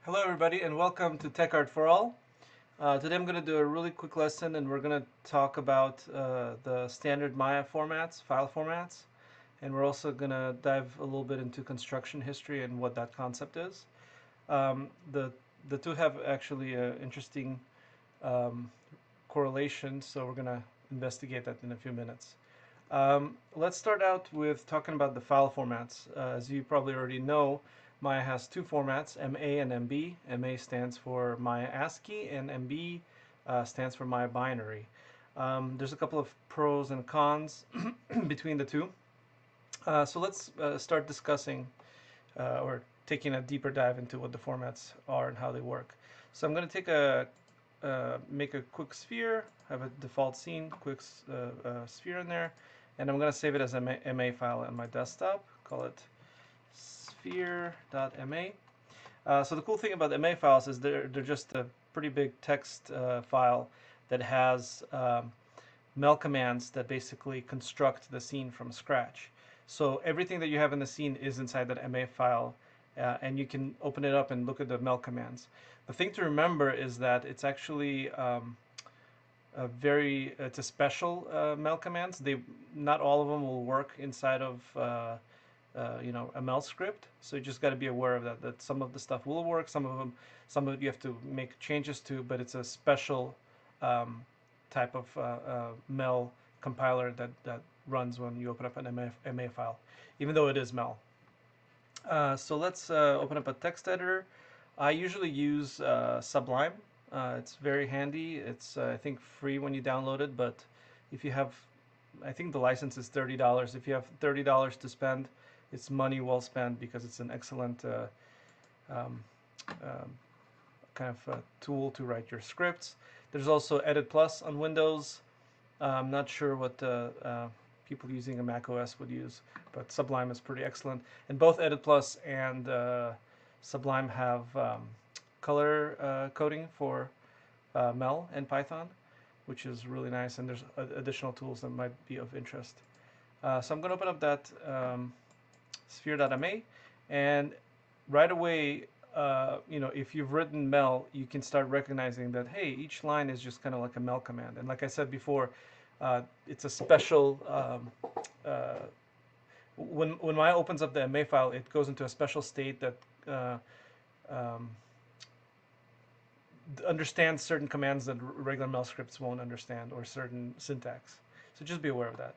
Hello everybody and welcome to Tech Art for All. Today I'm going to do a really quick lesson and we're going to talk about the standard Maya formats, file formats, and we're also going to dive a little bit into construction history and what that concept is. The two have actually an interesting um, correlation, so we're going to investigate that in a few minutes. Let's start out with talking about the file formats. As you probably already know, Maya has two formats, MA and MB. MA stands for Maya ASCII and MB stands for Maya binary. There's a couple of pros and cons between the two. So let's start discussing or taking a deeper dive into what the formats are and how they work. So I'm going to make a quick sphere, have a default scene, quick sphere in there, and I'm going to save it as a MA file on my desktop. Call it sphere.ma. So the cool thing about MA files is they're just a pretty big text file that has mel commands that basically construct the scene from scratch. So everything that you have in the scene is inside that MA file, and you can open it up and look at the mel commands. The thing to remember is that it's actually it's a special mel commands. Not all of them will work inside of a mel script. So you just got to be aware of that. That some of the stuff will work, some of it you have to make changes to, but it's a special um, type of mel compiler that runs when you open up an MA file, even though it is mel. So let's open up a text editor. I usually use Sublime. It's very handy. It's I think free when you download it, but if you have, I think the license is $30. If you have $30 to spend, it's money well spent because it's an excellent um, um, kind of tool to write your scripts. There's also Edit Plus on Windows. I'm not sure what people using a Mac OS would use, but Sublime is pretty excellent. And both Edit Plus and Sublime have color coding for Mel and Python, which is really nice. And there's additional tools that might be of interest. So I'm going to open up that sphere.ma, and right away, if you've written Mel, you can start recognizing that, hey, each line is just kind of like a Mel command. And like I said before, it's a special, when Maya opens up the MA file, it goes into a special state that uh, um, understands certain commands that regular Mel scripts won't understand, or certain syntax. So just be aware of that.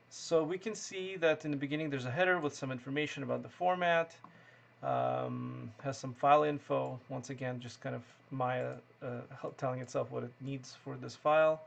So we can see that in the beginning there's a header with some information about the format. Has some file info. Once again, just kind of Maya telling itself what it needs for this file.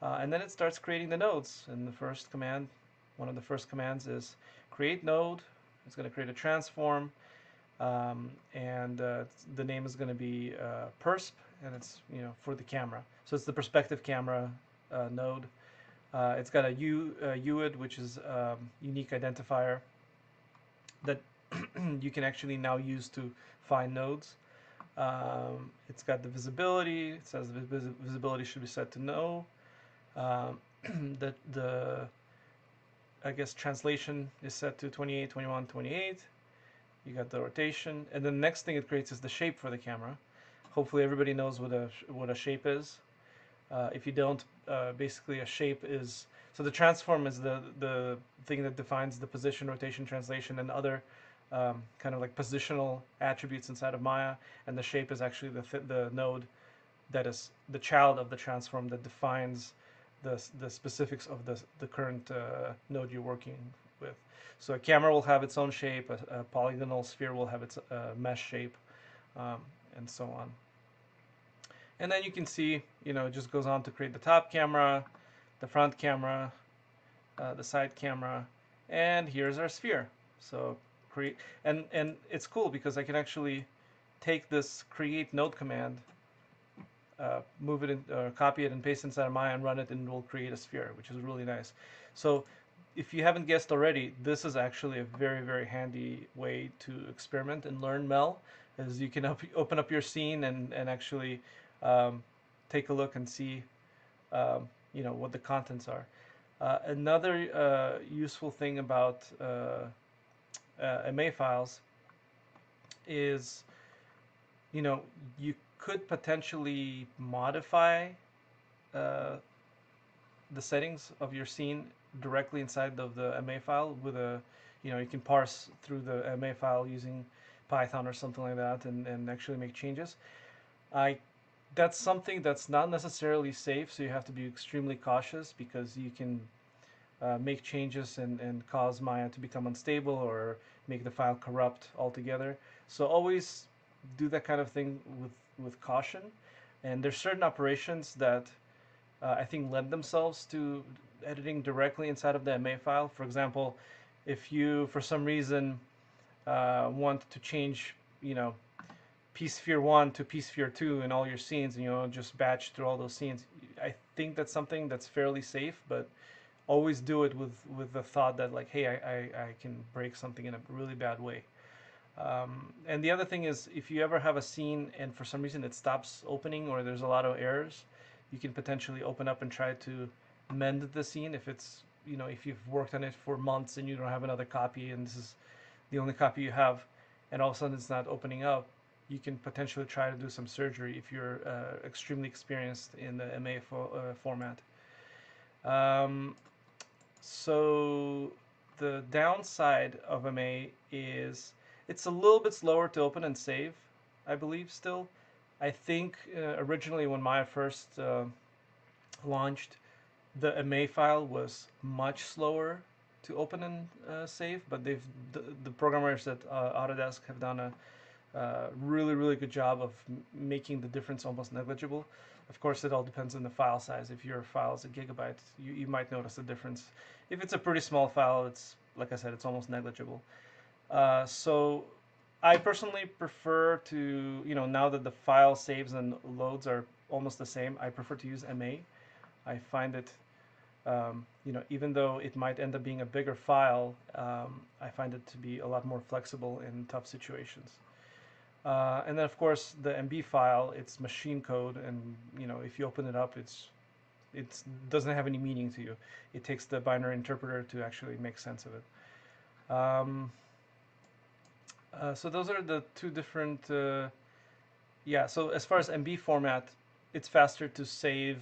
And then it starts creating the nodes. And the first command, one of the first commands is create node. It's going to create a transform. And the name is going to be persp, and it's for the camera. So it's the perspective camera node. It's got a UID, which is unique identifier that you can actually now use to find nodes. It's got the visibility. It says the visibility should be set to no. Um, the I guess translation is set to 28, 21, 28. You got the rotation, and then the next thing it creates is the shape for the camera. Hopefully everybody knows what a shape is. If you don't, basically a shape is, so the transform is the thing that defines the position, rotation, translation, and other kind of like positional attributes inside of Maya, and the shape is actually the node that is the child of the transform that defines the specifics of the current node you're working with. So a camera will have its own shape, a polygonal sphere will have its mesh shape, um, and so on. And then you can see, it just goes on to create the top camera, the front camera, the side camera, and here's our sphere. So create, and it's cool because I can actually take this create node command, move it in, copy it and paste it inside of Maya and run it, and it will create a sphere, which is really nice. So if you haven't guessed already, this is actually a very, very handy way to experiment and learn Mel, as you can open up your scene and actually um, take a look and see what the contents are. Another useful thing about MA files is, you know, you could potentially modify uh, the settings of your scene directly inside of the MA file with a, you know, you can parse through the MA file using Python or something like that, and actually make changes. I That's something that's not necessarily safe, so you have to be extremely cautious because you can make changes and cause Maya to become unstable or make the file corrupt altogether. So always do that kind of thing with caution. And there's certain operations that I think lend themselves to editing directly inside of the MA file. For example, if you for some reason want to change, you know, pSphere 1 to pSphere 2 in all your scenes, and you know, just batch through all those scenes, I think that's something that's fairly safe, but always do it with the thought that, like, hey, I can break something in a really bad way. And the other thing is, if you ever have a scene and for some reason it stops opening or there's a lot of errors, you can potentially open up and try to mend the scene if it's, you know, if you've worked on it for months and you don't have another copy and this is the only copy you have, and all of a sudden it's not opening up, you can potentially try to do some surgery if you're extremely experienced in the MA format. Um, so the downside of MA is it's a little bit slower to open and save, I believe still. I think originally when Maya first launched, the MA file was much slower to open and save, but the programmers at Autodesk have done a really good job of making the difference almost negligible. Of course, it all depends on the file size. If your file is a gigabyte, you might notice a difference. If it's a pretty small file, it's, like I said, it's almost negligible. So I personally prefer to, you know, now that the file saves and loads are almost the same, I prefer to use MA. I find it, you know, even though it might end up being a bigger file, I find it to be a lot more flexible in tough situations. And then of course the MB file, it's machine code, and you know, if you open it up, it doesn't have any meaning to you. It takes the binary interpreter to actually make sense of it. So those are the two different. Yeah. So as far as MB format, it's faster to save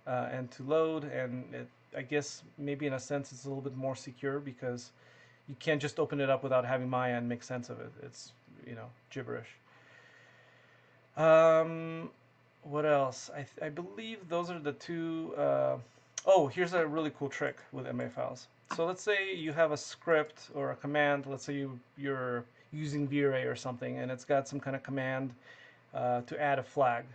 and to load, and I guess maybe in a sense it's a little bit more secure because you can't just open it up without having Maya and make sense of it. It's, you know, gibberish. Um, what else? I believe those are the two. Oh, here's a really cool trick with MA files. So let's say you have a script or a command. Let's say you're using V-Ray or something, and it's got some kind of command to add a flag,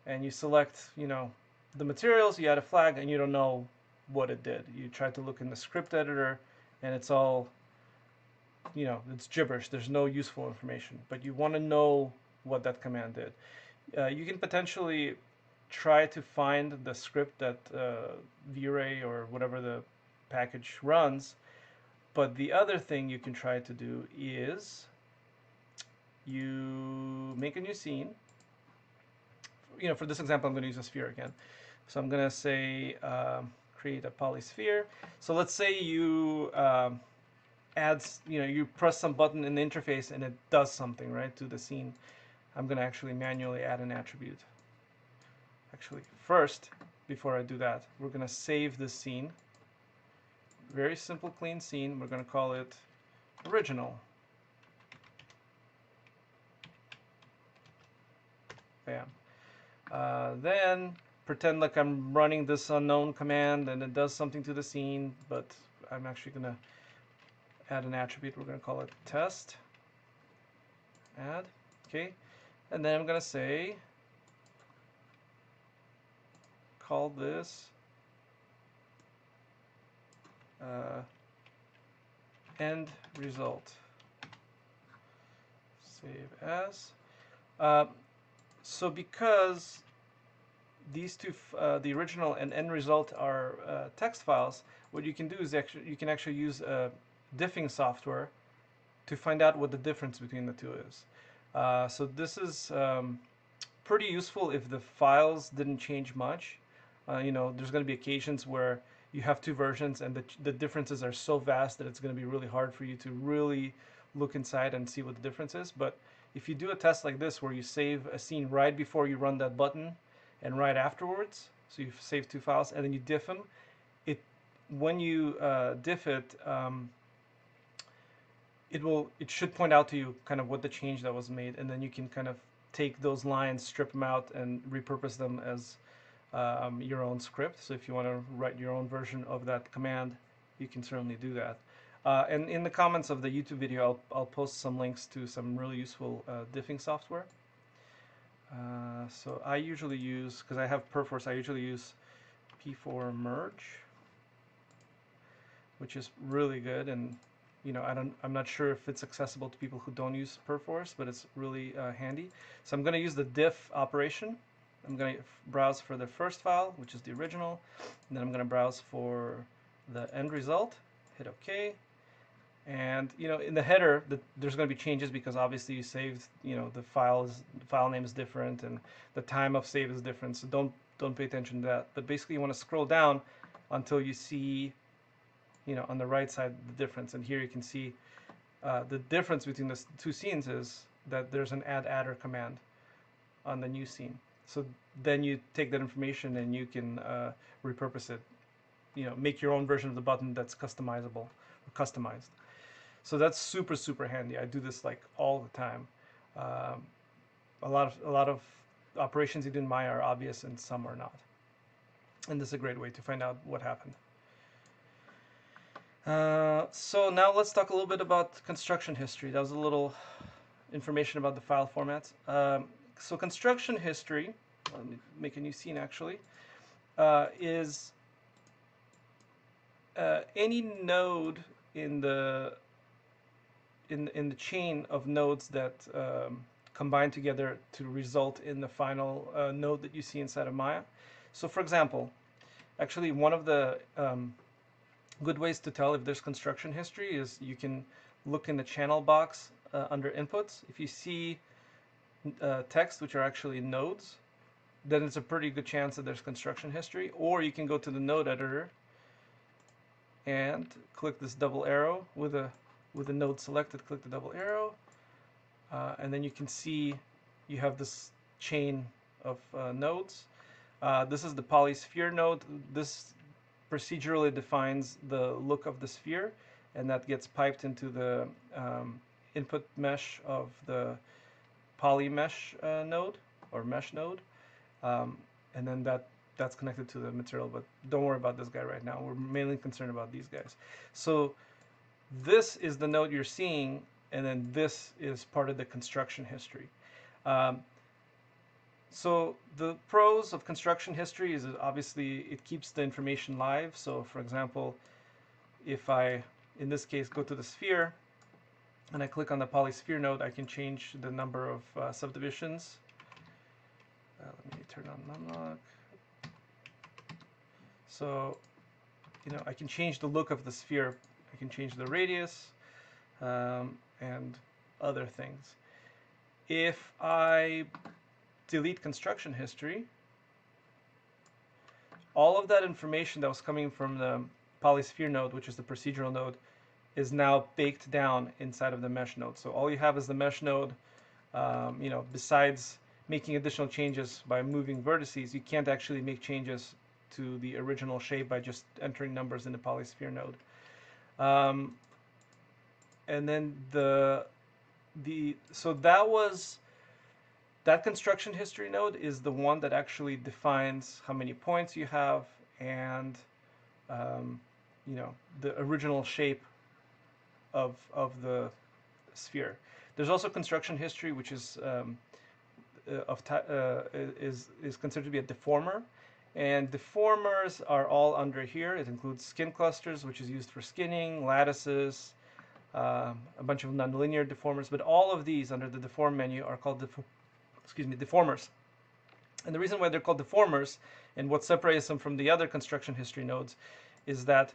and you select, you know, the materials. You add a flag, and you don't know what it did. You try to look in the script editor, and it's all, you know, it's gibberish. There's no useful information, but you want to know what that command did. You can potentially try to find the script that V-Ray or whatever the package runs, but the other thing you can try to do is you make a new scene. You know, for this example, I'm going to use a sphere again. So I'm going to say create a polysphere. So let's say you adds, you know, you press some button in the interface and it does something, right, to the scene. I'm going to actually manually add an attribute. Actually, first, before I do that, we're going to save this scene. Very simple, clean scene. We're going to call it original. Bam. Then pretend like I'm running this unknown command and it does something to the scene, but I'm actually going to add an attribute. We're going to call it test. Add. Okay. And then I'm going to say, call this end result. Save as. So because these two, the original and end result, are text files, what you can do is you can actually use diffing software to find out what the difference between the two is. So this is pretty useful if the files didn't change much. You know, there's going to be occasions where you have two versions and the differences are so vast that it's going to be really hard for you to really look inside and see what the difference is. But if you do a test like this where you save a scene right before you run that button and right afterwards, so you save two files and then you diff them, when you diff it, it should point out to you kind of what the change that was made, and then you can kind of take those lines, strip them out, and repurpose them as your own script. So if you want to write your own version of that command, you can certainly do that. And in the comments of the YouTube video, I'll post some links to some really useful diffing software. So I usually use, because I have Perforce, I usually use P4 Merge, which is really good. And you know, I'm not sure if it's accessible to people who don't use Perforce, but it's really handy. So I'm going to use the diff operation. I'm going to browse for the first file, which is the original, and then I'm going to browse for the end result, hit OK. And you know, in the header, there's going to be changes because obviously you saved, you know, the file name is different and the time of save is different. So don't pay attention to that. But basically, you want to scroll down until you see, you know, on the right side the difference. And here you can see the difference between the two scenes is that there's an add adder command on the new scene. So then you take that information and you can repurpose it. You know, make your own version of the button that's customizable or customized. So that's super, super handy. I do this like all the time. A lot of operations you do in Maya are obvious and some are not. And this is a great way to find out what happened. So now let's talk a little bit about construction history. That was a little information about the file formats. So construction history, let me make a new scene actually, is any node in the chain of nodes that combine together to result in the final node that you see inside of Maya. So for example, actually one of the good ways to tell if there's construction history is you can look in the channel box under inputs. If you see text which are actually nodes, then it's a pretty good chance that there's construction history. Or you can go to the node editor and click this double arrow with a node selected, click the double arrow, and then you can see you have this chain of nodes. This is the polysphere node. This procedurally defines the look of the sphere, and that gets piped into the input mesh of the poly mesh node or mesh node, and then that's connected to the material. But don't worry about this guy right now. We're mainly concerned about these guys. So this is the node you're seeing, and then this is part of the construction history. So the pros of construction history is that obviously it keeps the information live. So for example, if I, in this case, go to the sphere and I click on the polysphere node, I can change the number of subdivisions. Let me turn on numlock. So, you know, I can change the look of the sphere. I can change the radius and other things. If I delete construction history, all of that information that was coming from the polysphere node, which is the procedural node, is now baked down inside of the mesh node. So all you have is the mesh node. You know, besides making additional changes by moving vertices, you can't actually make changes to the original shape by just entering numbers in the polysphere node. And then so that construction history node is the one that actually defines how many points you have and you know, the original shape of the sphere. There's also construction history, which is considered to be a deformer, and deformers are all under here. It includes skin clusters, which is used for skinning, lattices, a bunch of nonlinear deformers, but all of these under the deform menu are called deformers. And the reason why they're called deformers and what separates them from the other construction history nodes is that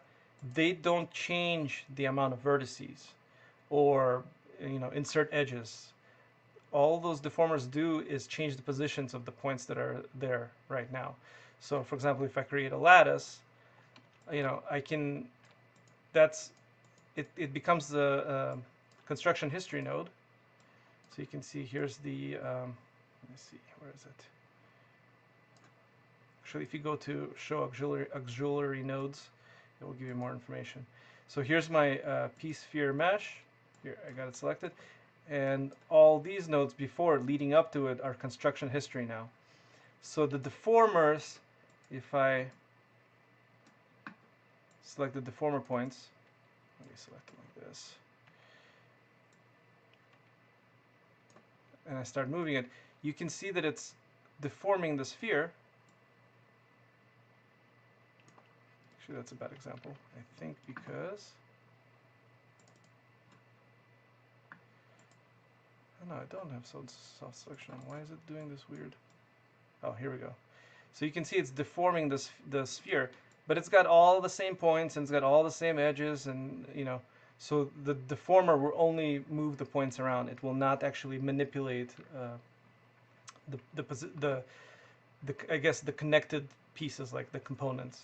they don't change the amount of vertices or, you know, insert edges. All those deformers do is change the positions of the points that are there right now. So for example, if I create a lattice, you know, I can, it becomes the construction history node. So you can see here's the, let me see, where is it? Actually, if you go to show auxiliary nodes, it will give you more information. So here's my pSphere mesh. Here, I got it selected. And all these nodes before, leading up to it, are construction history now. So the deformers, if I select the deformer points, let me select it like this, and I start moving it, you can see that it's deforming the sphere. Actually, that's a bad example, I think, because oh, no, I don't have soft selection on. Why is it doing this weird? Oh, here we go. So you can see it's deforming the sphere, but it's got all the same points and it's got all the same edges, and so the deformer will only move the points around. It will not actually manipulate the I guess the connected pieces, like the components.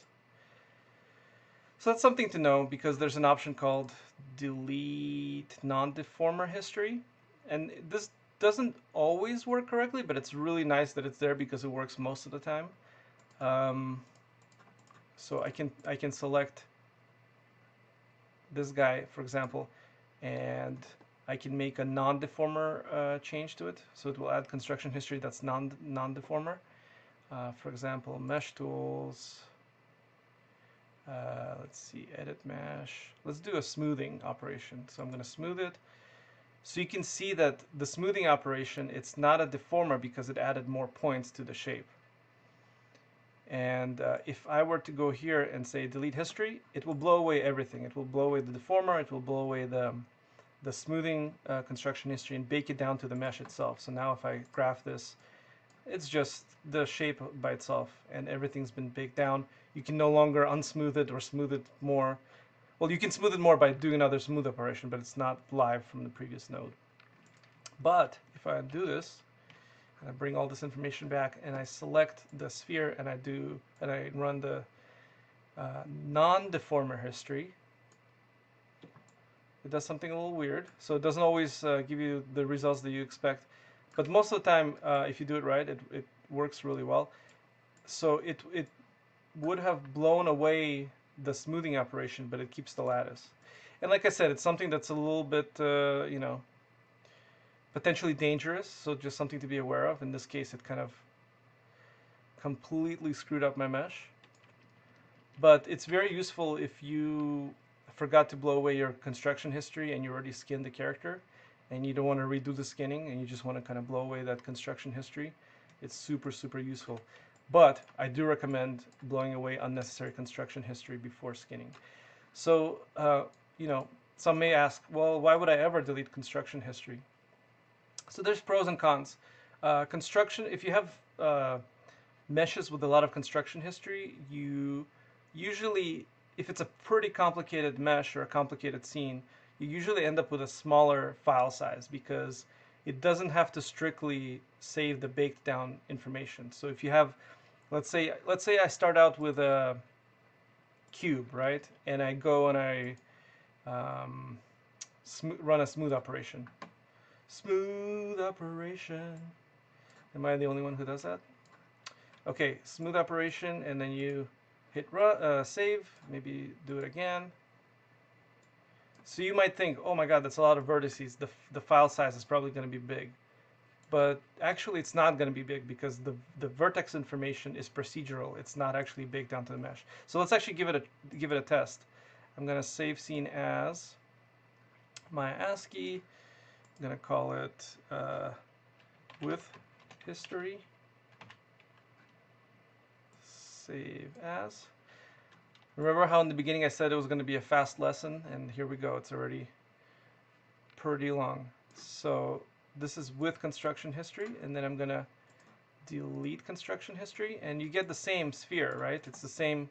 So that's something to know, because there's an option called delete non-deformer history, and this doesn't always work correctly, but it's really nice that it's there because it works most of the time. So I can select this guy, for example, and I can make a non-deformer change to it, so it will add construction history that's non-deformer. For example, mesh tools. Let's see, edit mesh. Let's do a smoothing operation. So I'm going to smooth it. So you can see that the smoothing operation, it's not a deformer because it added more points to the shape. And if I were to go here and say delete history, it will blow away everything. It will blow away the deformer, it will blow away the smoothing construction history and bake it down to the mesh itself. So now if I graph this, it's just the shape by itself, and everything's been baked down. You can no longer unsmooth it or smooth it more. Well, you can smooth it more by doing another smooth operation, but it's not live from the previous node. But if I do this, and I bring all this information back, and I select the sphere, and I run the non-deformer history, it does something a little weird. So it doesn't always give you the results that you expect, but most of the time, if you do it right, it works really well. So it would have blown away the smoothing operation, but it keeps the lattice. And like I said, it's something that's a little bit, potentially dangerous, so just something to be aware of. In this case, it kind of completely screwed up my mesh. But it's very useful if you forgot to blow away your construction history and you already skinned the character, and you don't want to redo the skinning, and you just want to kind of blow away that construction history. It's super, super useful. But I do recommend blowing away unnecessary construction history before skinning. So, some may ask, well, why would I ever delete construction history? So there's pros and cons. Construction, if you have meshes with a lot of construction history, you usually, if it's a pretty complicated mesh or a complicated scene, you usually end up with a smaller file size because it doesn't have to strictly save the baked down information. So if you have, let's say I start out with a cube, right? And I go and I run a smooth operation. Smooth operation. Am I the only one who does that? Okay, smooth operation, and then you hit save, maybe do it again. So you might think, oh my god, that's a lot of vertices, the file size is probably going to be big. But actually it's not going to be big because the vertex information is procedural. It's not actually baked down to the mesh. So let's actually give it a test. I'm going to save scene as my ASCII. I'm going to call it with history. Save as. Remember how in the beginning I said it was going to be a fast lesson, and here we go. It's already pretty long. So this is with construction history, and then I'm going to delete construction history, and you get the same sphere, right? It's the same,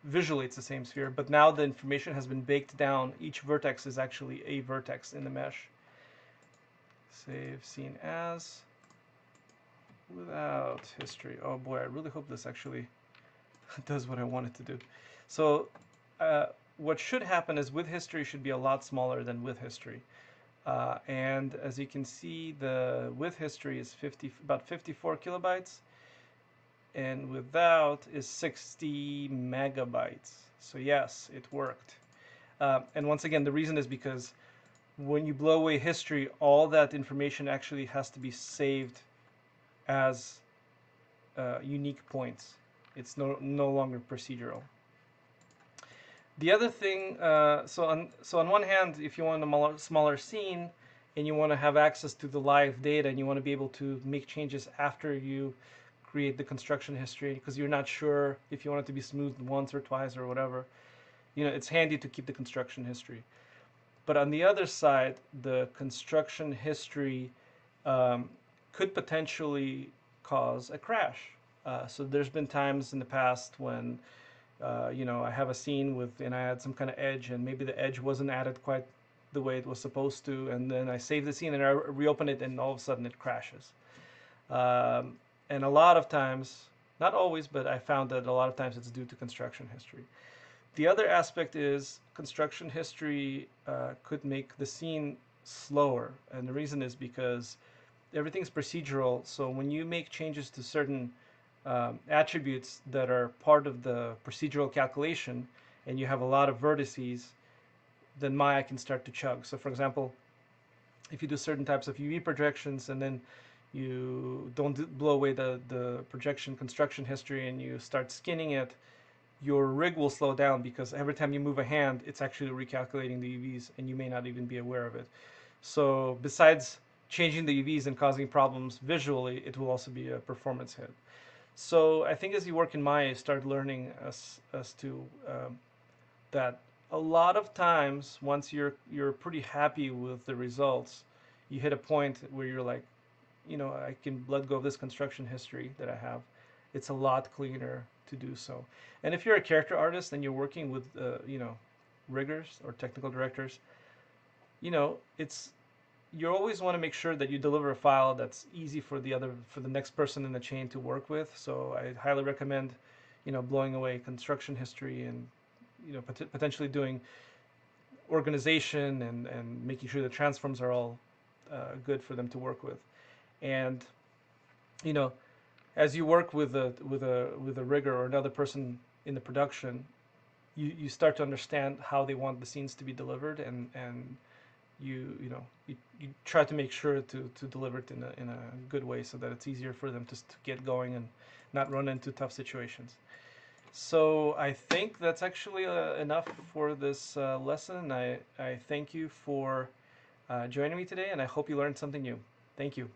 visually it's the same sphere, but now the information has been baked down. Each vertex is actually a vertex in the mesh. Save scene as without history. Oh boy, I really hope this actually does what I want it to do. So what should happen is with history should be a lot smaller than with history. And as you can see, the with history is about 54 kilobytes, and without is 60 megabytes. So yes, it worked. And once again, the reason is because when you blow away history, all that information actually has to be saved as unique points. It's no longer procedural. The other thing, so on one hand, if you want a smaller scene and you want to have access to the live data and you want to be able to make changes after you create the construction history because you're not sure if you want it to be smoothed once or twice or whatever, it's handy to keep the construction history. But on the other side, the construction history could potentially cause a crash. So there's been times in the past when I have a scene and I had some kind of edge, and maybe the edge wasn't added quite the way it was supposed to, and then I save the scene and I reopen it, and all of a sudden it crashes. And a lot of times, not always, but I found that a lot of times it's due to construction history. The other aspect is construction history could make the scene slower, and the reason is because everything's procedural. So when you make changes to certain attributes that are part of the procedural calculation, and you have a lot of vertices, then Maya can start to chug. So for example, if you do certain types of UV projections and then you don't blow away the projection construction history and you start skinning it, your rig will slow down because every time you move a hand, it's actually recalculating the UVs and you may not even be aware of it. So besides changing the UVs and causing problems visually, it will also be a performance hit. So I think as you work in Maya, you start learning as to that a lot of times once you're pretty happy with the results, you hit a point where you're like, I can let go of this construction history that I have. It's a lot cleaner to do so. And if you're a character artist and you're working with riggers or technical directors, it's you always want to make sure that you deliver a file that's easy for the next person in the chain to work with. So I highly recommend blowing away construction history and potentially doing organization and making sure the transforms are all good for them to work with. And as you work with a rigger or another person in the production, you start to understand how they want the scenes to be delivered, and you try to make sure to deliver it in a good way so that it's easier for them to get going and not run into tough situations. So I think that's actually enough for this lesson. I thank you for joining me today, and I hope you learned something new. Thank you.